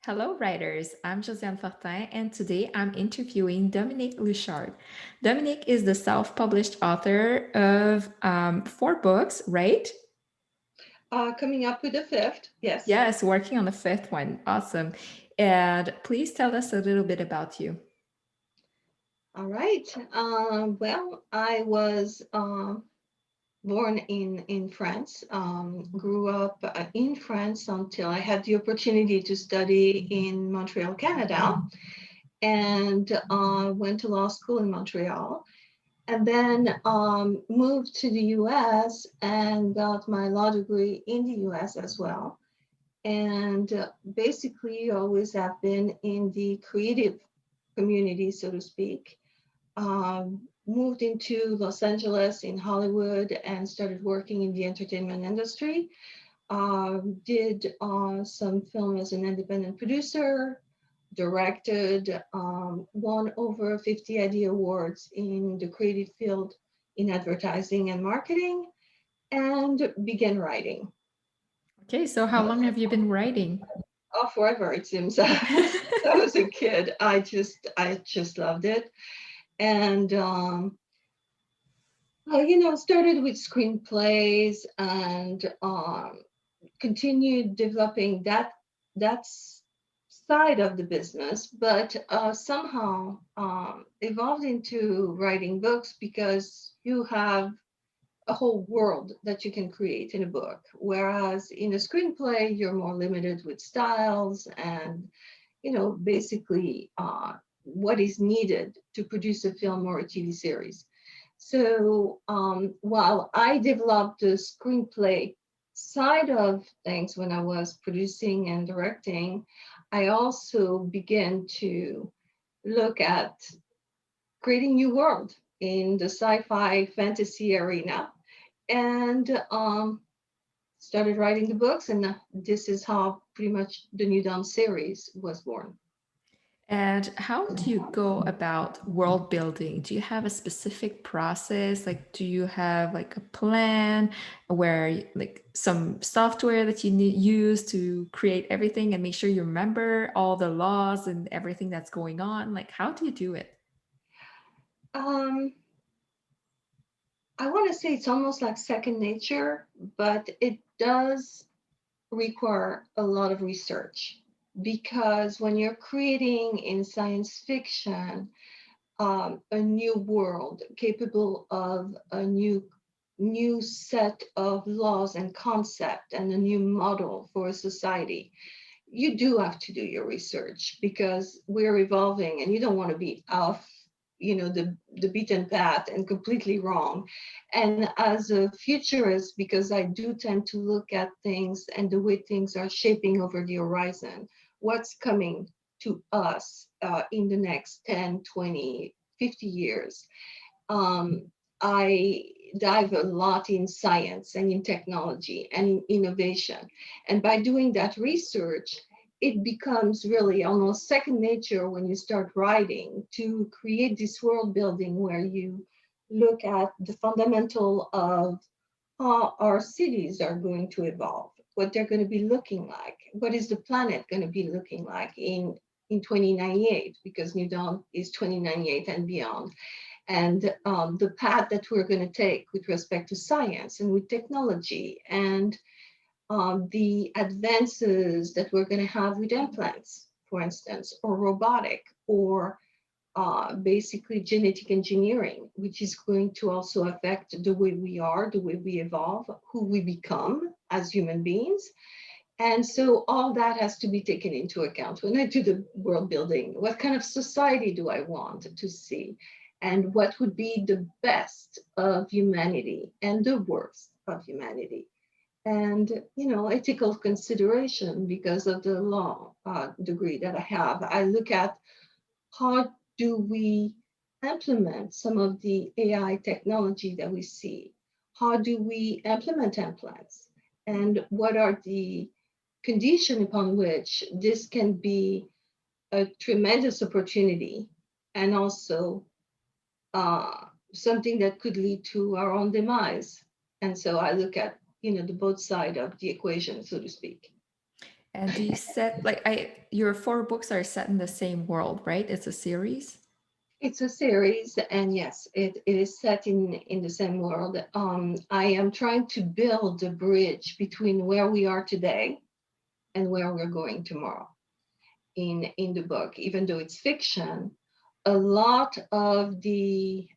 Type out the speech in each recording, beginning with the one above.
Hello, writers. I'm Josiane Fortin, and today I'm interviewing Dominique Luchart. Dominique is the self published author of four books, right? Coming up with the fifth, yes. Yes, working on the fifth one. Awesome. And please tell us a little bit about you. All right. Well, I was born in France, grew up in France until I had the opportunity to study in Montreal, Canada, and went to law school in Montreal. And then moved to the US and got my law degree in the US as well. And basically, always have been in the creative community, so to speak. Moved into Los Angeles in Hollywood and started working in the entertainment industry. Did some film as an independent producer, directed, won over 50 Addy awards in the creative field in advertising and marketing, and began writing. Okay, so how long have you been writing? Oh, forever it seems. Since I was a kid, I just loved it, and started with screenplays and continued developing that side of the business, but somehow evolved into writing books because you have a whole world that you can create in a book, whereas in a screenplay you're more limited with styles and basically what is needed to produce a film or a TV series. So while I developed the screenplay side of things when I was producing and directing, I also began to look at creating new world in the sci-fi fantasy arena and started writing the books. And this is how pretty much the Newdawn series was born. And how do you go about world building? Do you have a specific process? Like, do you have like a plan where like some software that you need use to create everything and make sure you remember all the laws and everything that's going on? Like, how do you do it? Um, I want to say it's almost like second nature, but it does require a lot of research because when you're creating in science fiction a new world capable of a new set of laws and concept and a new model for a society, you do have to do your research because we're evolving and you don't want to be off the beaten path and completely wrong. And as a futurist, because I do tend to look at things and the way things are shaping over the horizon, what's coming to us in the next 10, 20, 50 years, um, I dive a lot in science and in technology and in innovation. And by doing that research, it becomes really almost second nature when you start writing to create this world building where you look at the fundamental of how our cities are going to evolve, what they're going to be looking like, what is the planet going to be looking like in 2098, because New Dawn is 2098 and beyond, and the path that we're going to take with respect to science and with technology and the advances that we're going to have with implants, for instance, or robotic, or basically genetic engineering, which is going to also affect the way we are, the way we evolve, who we become as human beings. And so all that has to be taken into account when I do the world building. What kind of society do I want to see? And what would be the best of humanity and the worst of humanity? And, ethical consideration because of the law degree that I have. I look at how do we implement some of the AI technology that we see? How do we implement implants? And what are the condition upon which this can be a tremendous opportunity and also something that could lead to our own demise. And so I look at the both side of the equation, so to speak. And do you set like your 4 books are set in the same world, right? It's a series. It's a series, and yes, it is set in the same world. I am trying to build a bridge between where we are today and where we're going tomorrow in the book. Even though it's fiction, a lot of the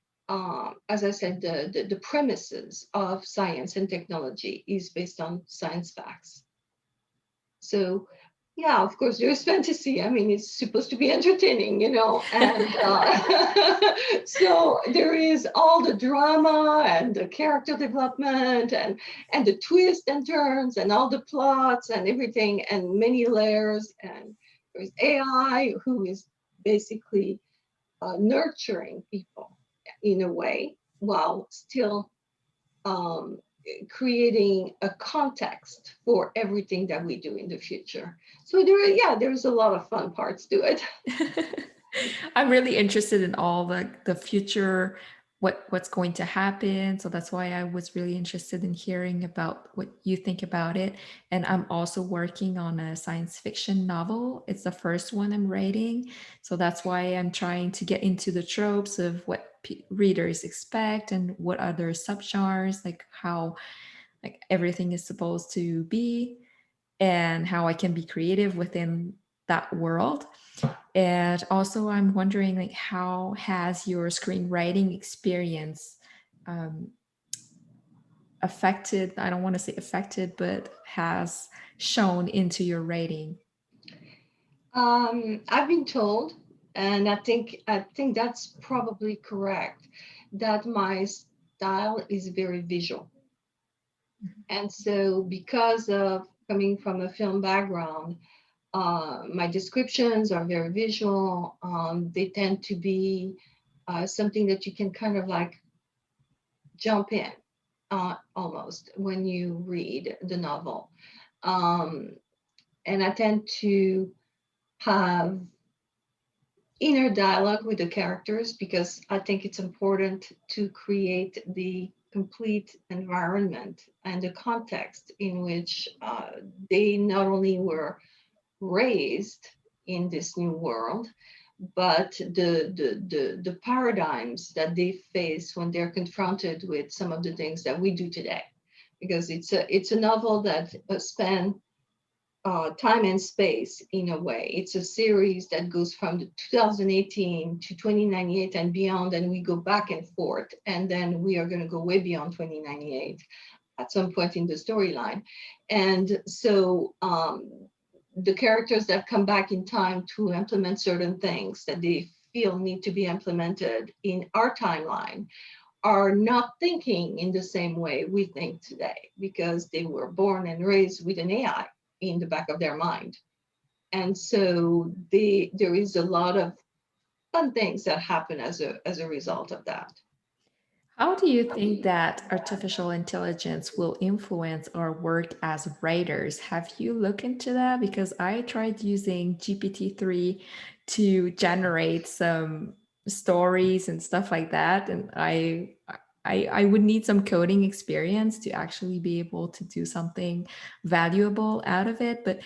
as I said, the premises of science and technology is based on science facts. So, yeah, of course, there's fantasy. I mean, it's supposed to be entertaining, and so there is all the drama and the character development and the twists and turns and all the plots and everything and many layers. And there's AI who is basically nurturing people in a way while still um, creating a context for everything that we do in the future. So there's a lot of fun parts to it. I'm really interested in all the future, what's going to happen. So that's why I was really interested in hearing about what you think about it. And I'm also working on a science fiction novel. It's the first one I'm writing. So that's why I'm trying to get into the tropes of what readers expect and what other subgenres, like how like everything is supposed to be and how I can be creative within that world. And also, I'm wondering, like, how has your screenwriting experience um, affected? I don't want to say affected, but has shown into your writing. I've been told, and I think that's probably correct, that my style is very visual. And so because of coming from a film background, my descriptions are very visual. They tend to be something that you can kind of like jump in almost when you read the novel. Um, and I tend to have inner dialogue with the characters because I think it's important to create the complete environment and the context in which they not only were raised in this new world, but the paradigms that they face when they're confronted with some of the things that we do today. Because it's a novel that span time and space in a way. It's a series that goes from the 2018 to 2098 and beyond, and we go back and forth, and then we are going to go way beyond 2098 at some point in the storyline. And so the characters that come back in time to implement certain things that they feel need to be implemented in our timeline are not thinking in the same way we think today because they were born and raised with an AI in the back of their mind. And so there is a lot of fun things that happen as a result of that. How do you think that artificial intelligence will influence our work as writers? Have you looked into that? Because I tried using GPT-3 to generate some stories and stuff like that, and I would need some coding experience to actually be able to do something valuable out of it. But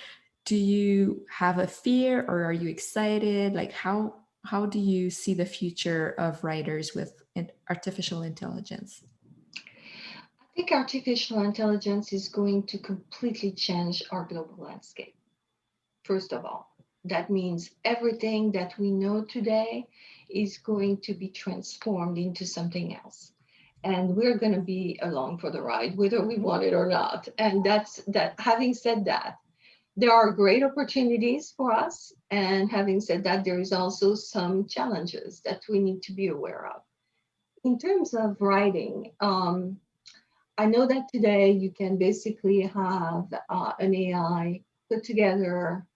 do you have a fear or are you excited? Like how do you see the future of writers with artificial intelligence? I think artificial intelligence is going to completely change our global landscape. First of all, that means everything that we know today is going to be transformed into something else. And we're going to be along for the ride, whether we want it or not. And that's that. Having said that, there are great opportunities for us. And having said that, there is also some challenges that we need to be aware of. In terms of writing, I know that today you can basically have an AI put together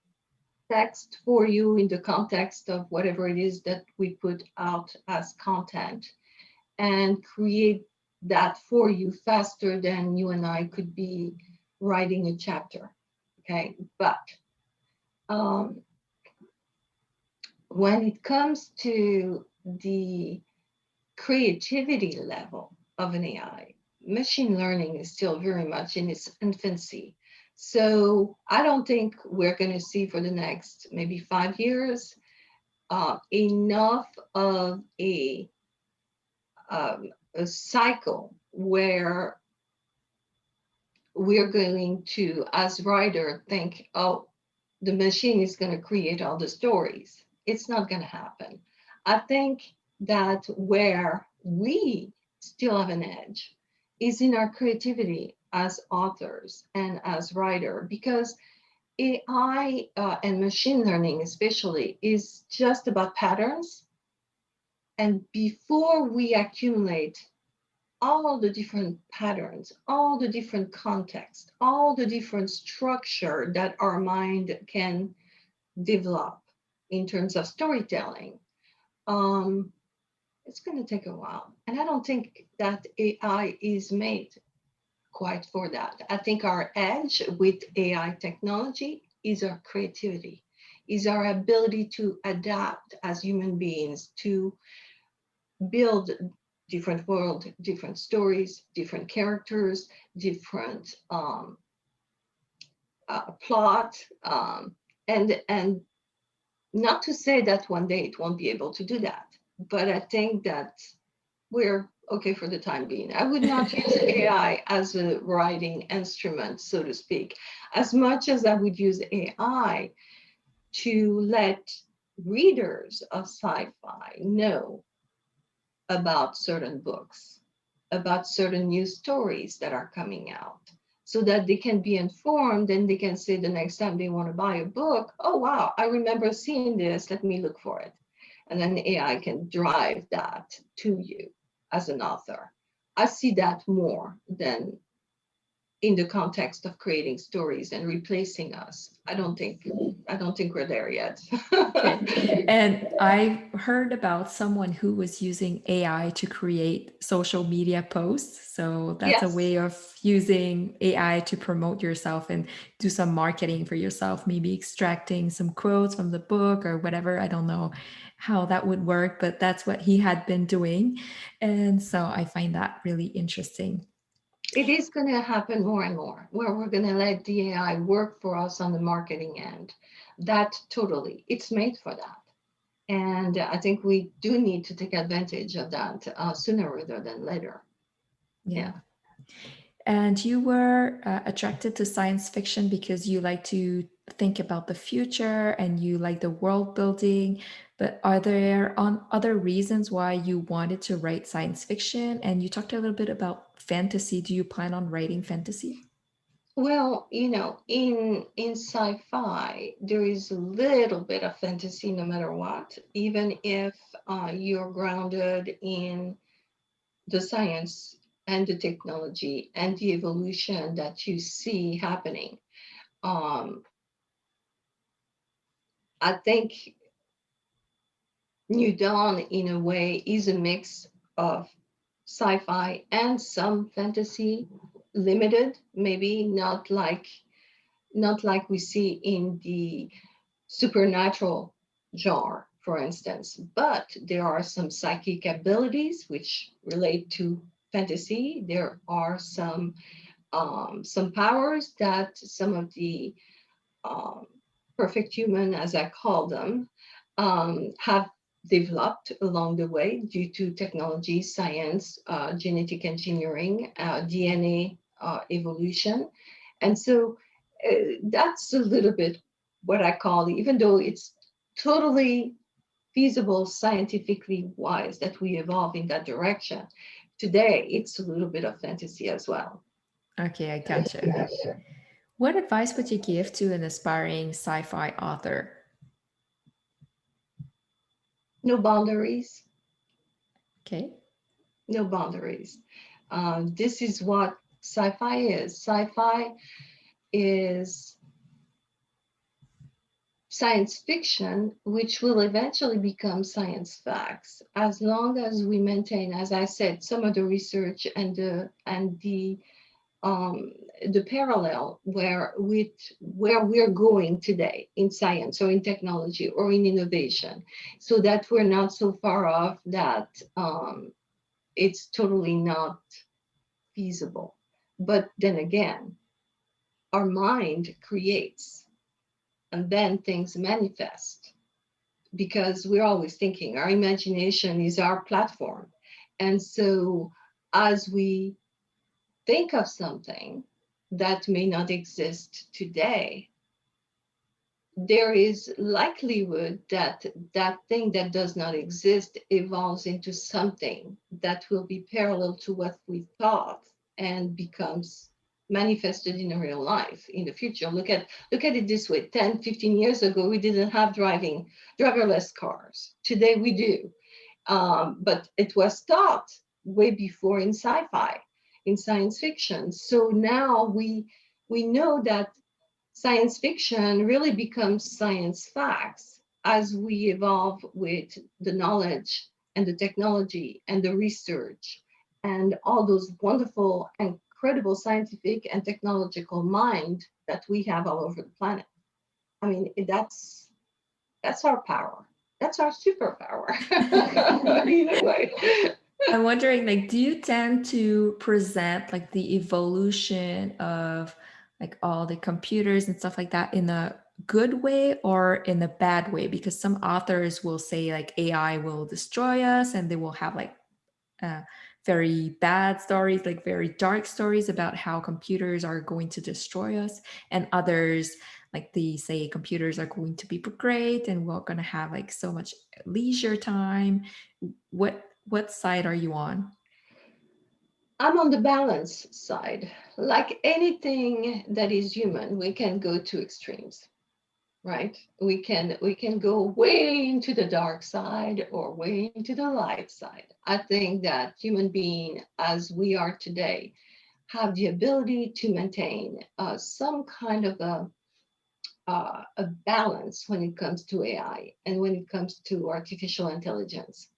text for you in the context of whatever it is that we put out as content and create that for you faster than you and I could be writing a chapter. Okay. But um, when it comes to the creativity level of an AI, machine learning is still very much in its infancy. So I don't think we're going to see for the next maybe 5 years enough of a cycle where we're going to, as writer, think, oh, the machine is going to create all the stories. It's not going to happen. I think that where we still have an edge is in our creativity as authors and as writer, because AI and machine learning especially is just about patterns. And before we accumulate all the different patterns, all the different contexts, all the different structure that our mind can develop in terms of storytelling, um, it's going to take a while. And I don't think that AI is made quite for that. I think our edge with AI technology is our creativity, is our ability to adapt as human beings, to build different world, different stories, different characters, different plot, and not to say that one day it won't be able to do that, but I think that we're okay for the time being. I would not use AI as a writing instrument, so to speak, as much as I would use AI to let readers of sci-fi know about certain books, about certain new stories that are coming out, so that they can be informed and they can say the next time they want to buy a book, oh, wow, I remember seeing this, let me look for it. And then AI can drive that to you as an author. I see that more than in the context of creating stories and replacing us. I don't think we're there yet. Okay. And I heard about someone who was using AI to create social media posts. So that's a Yes. way of using AI to promote yourself and do some marketing for yourself, maybe extracting some quotes from the book or whatever. I don't know how that would work, but that's what he had been doing. And so I find that really interesting. It is going to happen more and more, where we're going to let the AI work for us on the marketing end. That totally, it's made for that. And I think we do need to take advantage of that sooner rather than later. Yeah. Yeah. And you were attracted to science fiction because you like to think about the future and you like the world building. But are there other reasons why you wanted to write science fiction? And you talked a little bit about fantasy. Do you plan on writing fantasy? Well, in sci-fi, there is a little bit of fantasy no matter what, even if you're grounded in the science and the technology and the evolution that you see happening. Um, I think Newdawn, in a way, is a mix of sci-fi and some fantasy, limited, maybe not like we see in the supernatural genre, for instance, but there are some psychic abilities which relate to fantasy. There are some powers that some of the um, perfect human, as I call them, have developed along the way due to technology, science, genetic engineering, DNA evolution. And so that's a little bit what I call, even though it's totally feasible scientifically wise that we evolve in that direction, today it's a little bit of fantasy as well. Okay, I gotcha. What advice would you give to an aspiring sci fi author? No boundaries, Okay. no boundaries. This is what sci-fi is. Sci-fi is science fiction, which will eventually become science facts, as long as we maintain, as I said, some of the research and um, the parallel where we're going today in science or in technology or in innovation, so that we're not so far off that it's totally not feasible. But then again, our mind creates, and then things manifest, because we're always thinking. Our imagination is our platform. And so as we think of something that may not exist today, there is likelihood that that thing that does not exist evolves into something that will be parallel to what we thought and becomes manifested in a real life in the future. Look at it this way. 10, 15 years ago, we didn't have driverless cars. Today we do. But it was taught way before in sci-fi, in science fiction. So now we know that science fiction really becomes science facts as we evolve with the knowledge and the technology and the research and all those wonderful and incredible scientific and technological mind that we have all over the planet. I mean, that's our power. That's our superpower. Either way. I'm wondering, like, do you tend to present like the evolution of like all the computers and stuff like that in a good way or in a bad way? Because some authors will say like AI will destroy us and they will have like uh, very bad stories, like very dark stories about how computers are going to destroy us. And others, like they say computers are going to be great and we're going to have like so much leisure time. What side are you on? I'm on the balance side. Like anything that is human, we can go to extremes, right? We can go way into the dark side or way into the light side. I think that human being as we are today have the ability to maintain some kind of a balance when it comes to AI and when it comes to artificial intelligence.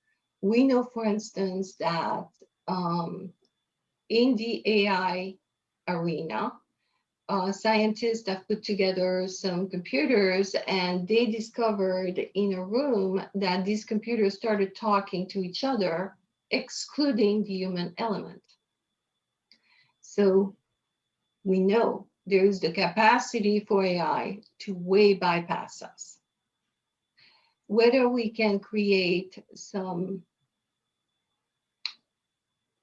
We know, for instance, that um, in the AI arena, scientists have put together some computers and they discovered in a room that these computers started talking to each other, excluding the human element. So we know there is the capacity for AI to way bypass us. Whether we can create some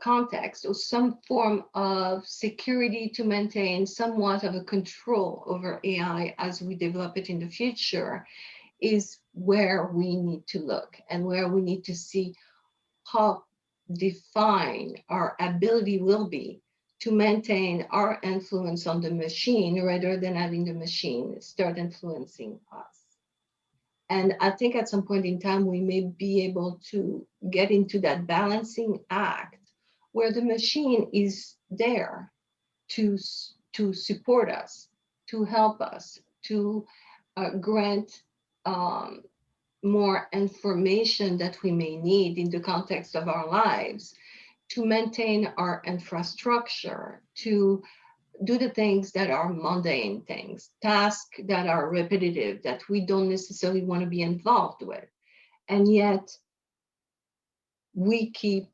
context or some form of security to maintain somewhat of a control over AI as we develop it in the future is where we need to look and where we need to see how defined our ability will be to maintain our influence on the machine rather than having the machine start influencing us. And I think at some point in time, we may be able to get into that balancing act where the machine is there to, to support us, to help us, to grant um, more information that we may need in the context of our lives, to maintain our infrastructure, to do the things that are mundane things, tasks that are repetitive, that we don't necessarily want to be involved with. And yet we keep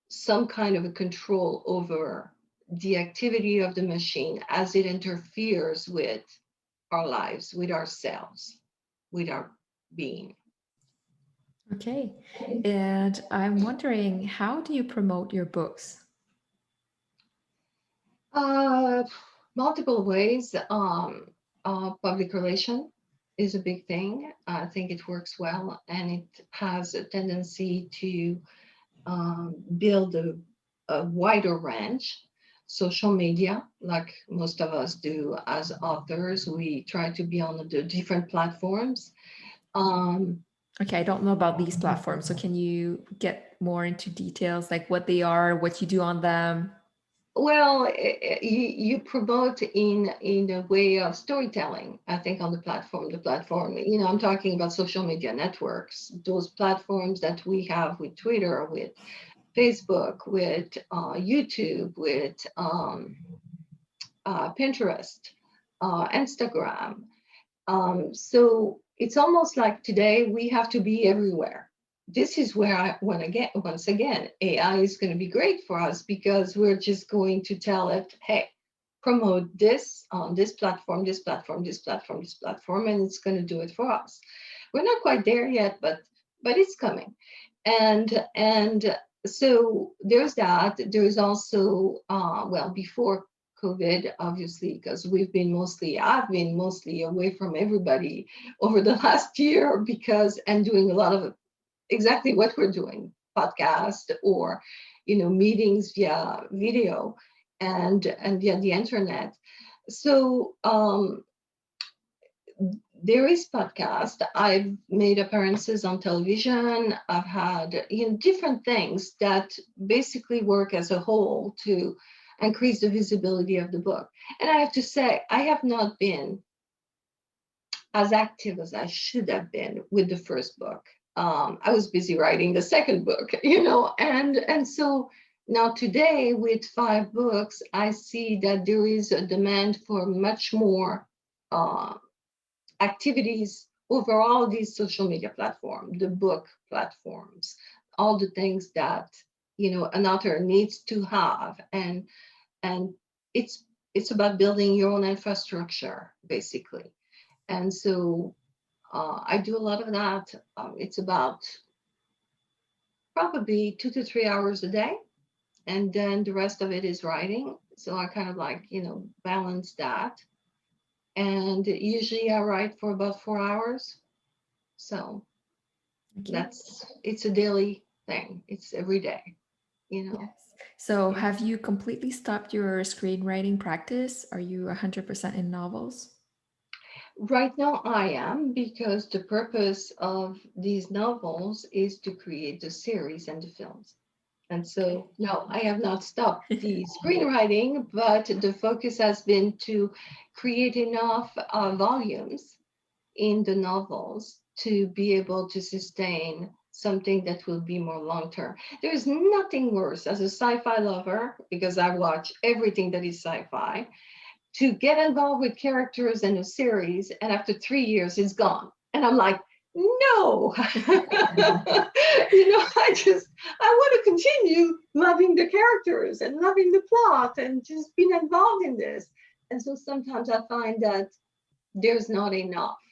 some kind of a control over the activity of the machine as it interferes with our lives, with ourselves, with our being. Okay. And I'm wondering, how do you promote your books? Uh, Multiple ways. Public relation is a big thing. I think it works well, and it has a tendency to build a wider range. Social media, like most of us do as authors, we try to be on the different platforms. Um, Okay, I don't know about these platforms. So can you get more into details, like what they are, what you do on them? Well, you promote in a way of storytelling. I think on the platform. I'm talking about social media networks, those platforms that we have with Twitter, with Facebook, with YouTube, with Pinterest, Instagram. So it's almost like today we have to be everywhere. This is where once again, AI is going to be great for us because we're just going to tell it, hey, promote this on this platform, this platform, this platform, this platform, and it's going to do it for us. We're not quite there yet, but it's coming. And so there's that. There's also well, before COVID, obviously, because I've been mostly away from everybody over the last year, because and doing a lot of exactly what we're doing, podcast, or meetings via video and via the internet. So there is podcast. I've made appearances on television. I've had different things that basically work as a whole to increase the visibility of the book. And I have to say, I have not been as active as I should have been with the first book. I was busy writing the second book, and so now today with 5 books, I see that there is a demand for much more activities over all these social media platforms, the book platforms, all the things that an author needs to have, and it's about building your own infrastructure basically. And so I do a lot of that. It's about probably 2 to 3 hours a day, and then the rest of it is writing. So I kind of like balance that. And usually I write for about 4 hours. So Okay. it's a daily thing. It's every day, Yes. So Yeah. have you completely stopped your screenwriting practice? Are you 100% in novels? Right now I am, because the purpose of these novels is to create the series and the films. And Okay. so, no, I have not stopped the screenwriting, but the focus has been to create enough volumes in the novels to be able to sustain something that will be more long term. There is nothing worse as a sci-fi lover, because I watch everything that is sci-fi, to get involved with characters in a series and after 3 years it's gone. And I'm like, no, I want to continue loving the characters and loving the plot and just being involved in this. And so sometimes I find that there's not enough.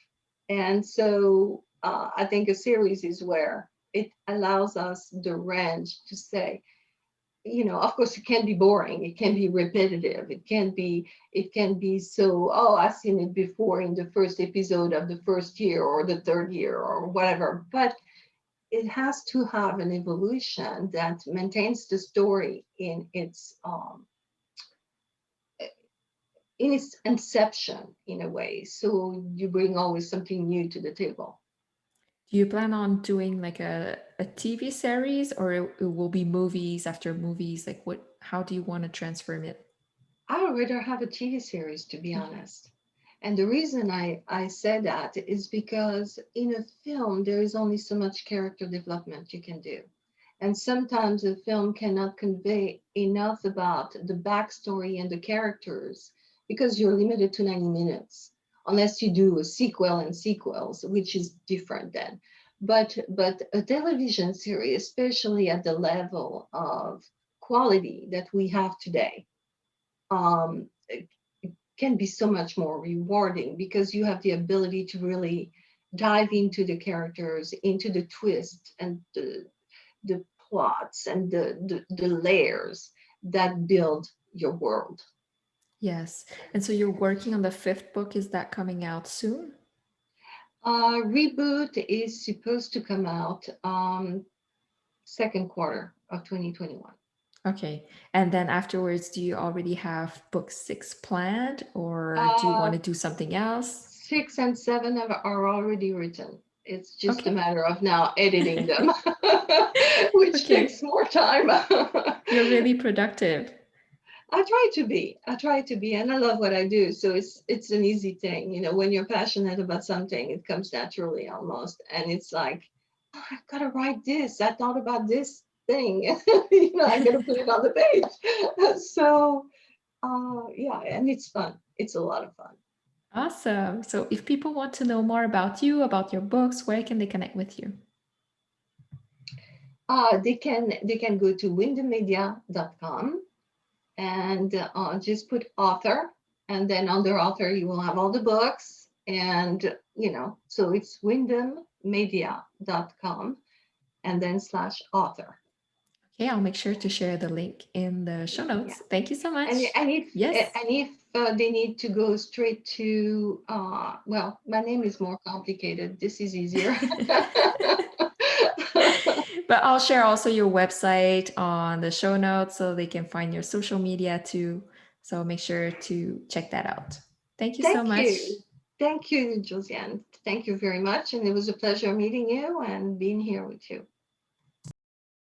And so I think a series is where it allows us the range to say, of course it can be boring, it can be repetitive, it can be so, oh, I've seen it before in the first episode of the first year or the third year or whatever, but it has to have an evolution that maintains the story in its inception, in a way, so you bring always something new to the table. Do you plan on doing like a TV series, or it will be movies after movies? Like how do you want to transform it? I would rather have a TV series, to be Okay. honest. And the reason I said that is because in a film, there is only so much character development you can do. And sometimes a film cannot convey enough about the backstory and the characters because you're limited to 90 minutes, unless you do a sequel and sequels, which is different then. But a television series, especially at the level of quality that we have today, it can be so much more rewarding because you have the ability to really dive into the characters, into the twist and the plots and the layers that build your world. Yes. And so you're working on the 5th book. Is that coming out soon? Reboot is supposed to come out second quarter of 2021. Okay. And then afterwards, do you already have book 6 planned, or do you want Uh, to do something else? 6 and 7 are already written. It's just a Okay. matter of now editing them, which takes Okay. more time. You're really productive. I try to be, and I love what I do. So it's an easy thing. When you're passionate about something, it comes naturally almost. And it's like, oh, I've got to write this. I thought about this thing. I got to put it on the page. So yeah, and it's fun. It's a lot of fun. Awesome. So if people want to know more about you, about your books, where can they connect with you? They can go to windowmedia.com, and just put author, and then under author you will have all the books, and so it's windowmedia.com and then /author. Okay, I'll make sure to share the link in the show Yeah. notes. Thank you so much. And if Yes. they need to go straight to well, my name is more complicated. This is easier. But I'll share also your website on the show notes so they can find your social media too. So make sure to check that out. Thank you so Thank much. you. Thank you, Josiane. Thank you very much. And it was a pleasure meeting you and being here with you.